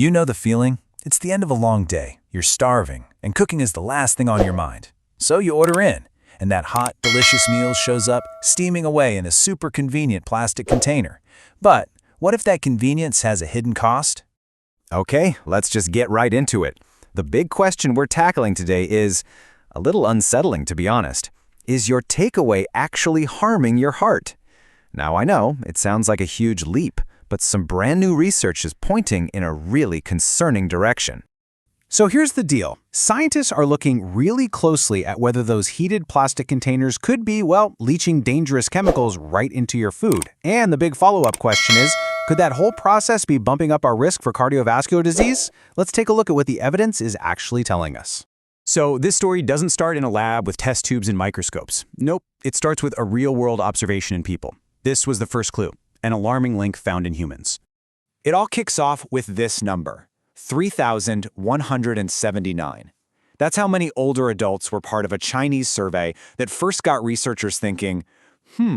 You know the feeling. It's the end of a long day, you're starving, and cooking is the last thing on your mind. So you order in, and that hot, delicious meal shows up steaming away in a super convenient plastic container. But what if that convenience has a hidden cost? Okay, let's just get right into it. The big question we're tackling today is a little unsettling, to be honest. Is your takeaway actually harming your heart? Now, I know it sounds like a huge leap, but some brand new research is pointing in a really concerning direction. So here's the deal. Scientists are looking really closely at whether those heated plastic containers could be, leaching dangerous chemicals right into your food. And the big follow-up question is, could that whole process be bumping up our risk for cardiovascular disease? Let's take a look at what the evidence is actually telling us. So this story doesn't start in a lab with test tubes and microscopes. Nope, it starts with a real-world observation in people. This was the first clue, an alarming link found in humans. It all kicks off with this number, 3,179. That's how many older adults were part of a Chinese survey that first got researchers thinking,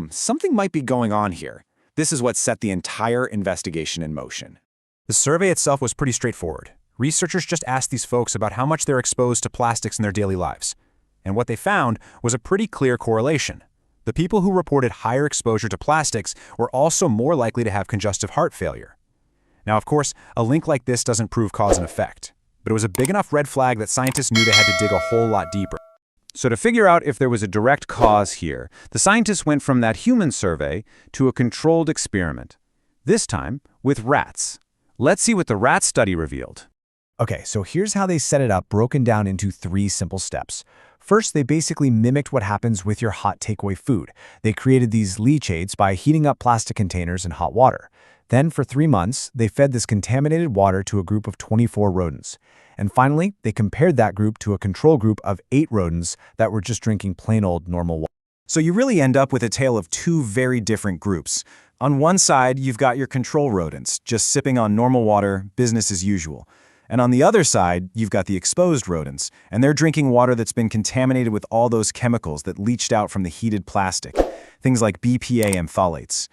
something might be going on here. This is what set the entire investigation in motion. The survey itself was pretty straightforward. Researchers just asked these folks about how much they're exposed to plastics in their daily lives. And what they found was a pretty clear correlation. The people who reported higher exposure to plastics were also more likely to have congestive heart failure. Now, of course, a link like this doesn't prove cause and effect, but it was a big enough red flag that scientists knew they had to dig a whole lot deeper. So to figure out if there was a direct cause here, the scientists went from that human survey to a controlled experiment, this time with rats. Let's see what the rat study revealed. Okay, so here's how they set it up, broken down into 3 simple steps. First, they basically mimicked what happens with your hot takeaway food. They created these leachates by heating up plastic containers in hot water. Then, for 3 months, they fed this contaminated water to a group of 24 rodents. And finally, they compared that group to a control group of 8 rodents that were just drinking plain old normal water. So you really end up with a tale of 2 very different groups. On one side, you've got your control rodents, just sipping on normal water, business as usual. And on the other side, you've got the exposed rodents, and they're drinking water that's been contaminated with all those chemicals that leached out from the heated plastic, things like BPA and phthalates.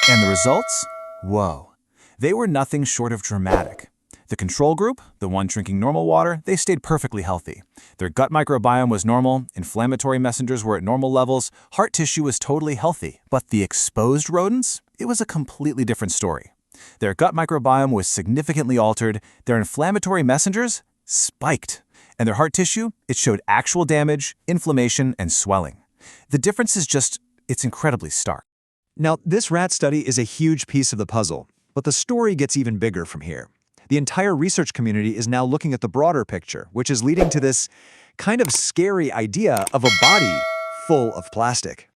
And the results? Whoa. They were nothing short of dramatic. The control group, the one drinking normal water, they stayed perfectly healthy. Their gut microbiome was normal, inflammatory messengers were at normal levels, heart tissue was totally healthy. But the exposed rodents? It was a completely different story. Their gut microbiome was significantly altered, their inflammatory messengers spiked, and their heart tissue, it showed actual damage, inflammation, and swelling. The difference is it's incredibly stark. Now, this rat study is a huge piece of the puzzle, but the story gets even bigger from here. The entire research community is now looking at the broader picture, which is leading to this kind of scary idea of a body full of plastic.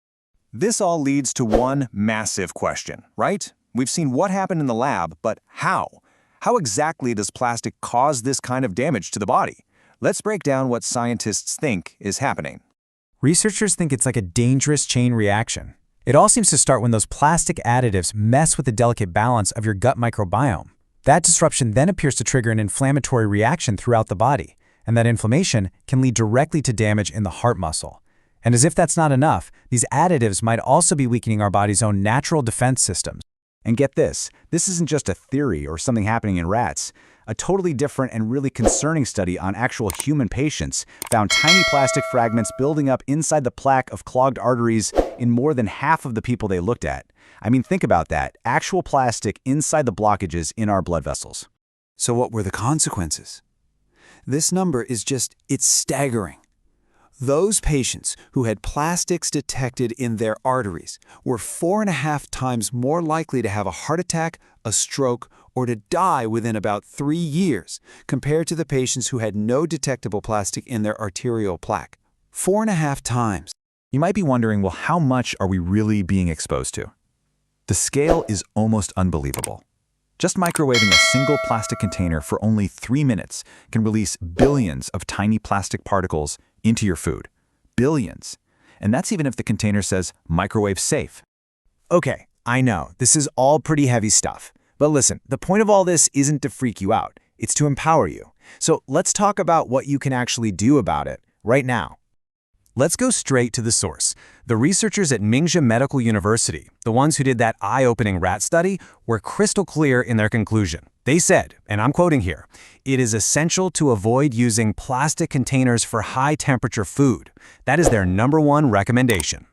This all leads to one massive question, right? We've seen what happened in the lab, but how? How exactly does plastic cause this kind of damage to the body? Let's break down what scientists think is happening. Researchers think it's like a dangerous chain reaction. It all seems to start when those plastic additives mess with the delicate balance of your gut microbiome. That disruption then appears to trigger an inflammatory reaction throughout the body, and that inflammation can lead directly to damage in the heart muscle. And as if that's not enough, these additives might also be weakening our body's own natural defense systems. And get this isn't just a theory or something happening in rats. A totally different and really concerning study on actual human patients found tiny plastic fragments building up inside the plaque of clogged arteries in more than half of the people they looked at. I mean, think about that. Actual plastic inside the blockages in our blood vessels. So what were the consequences? This number is it's staggering. Those patients who had plastics detected in their arteries were 4.5 times more likely to have a heart attack, a stroke, or to die within about 3 years compared to the patients who had no detectable plastic in their arterial plaque. 4.5 times. You might be wondering, well, how much are we really being exposed to? The scale is almost unbelievable. Just microwaving a single plastic container for only 3 minutes can release billions of tiny plastic particles into your food. Billions. And that's even if the container says microwave safe. Okay, I know, this is all pretty heavy stuff. But listen, the point of all this isn't to freak you out. It's to empower you. So let's talk about what you can actually do about it right now. Let's go straight to the source. The researchers at Mingxia Medical University, the ones who did that eye-opening rat study, were crystal clear in their conclusion. They said, and I'm quoting here, "It is essential to avoid using plastic containers for high-temperature food." That is their #1 recommendation.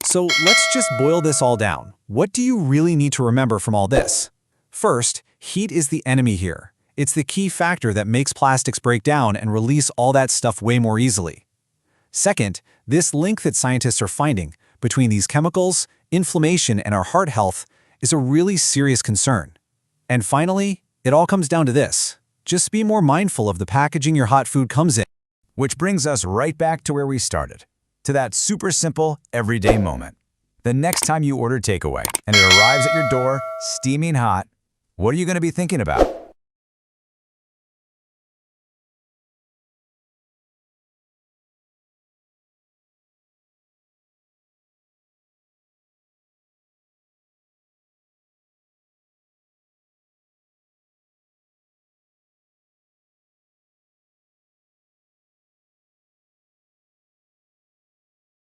So let's just boil this all down. What do you really need to remember from all this? First, heat is the enemy here. It's the key factor that makes plastics break down and release all that stuff way more easily. Second, this link that scientists are finding between these chemicals, inflammation, and our heart health is a really serious concern. And finally, it all comes down to this. Just be more mindful of the packaging your hot food comes in. Which brings us right back to where we started, to that super simple, everyday moment. The next time you order takeaway and it arrives at your door steaming hot, what are you going to be thinking about?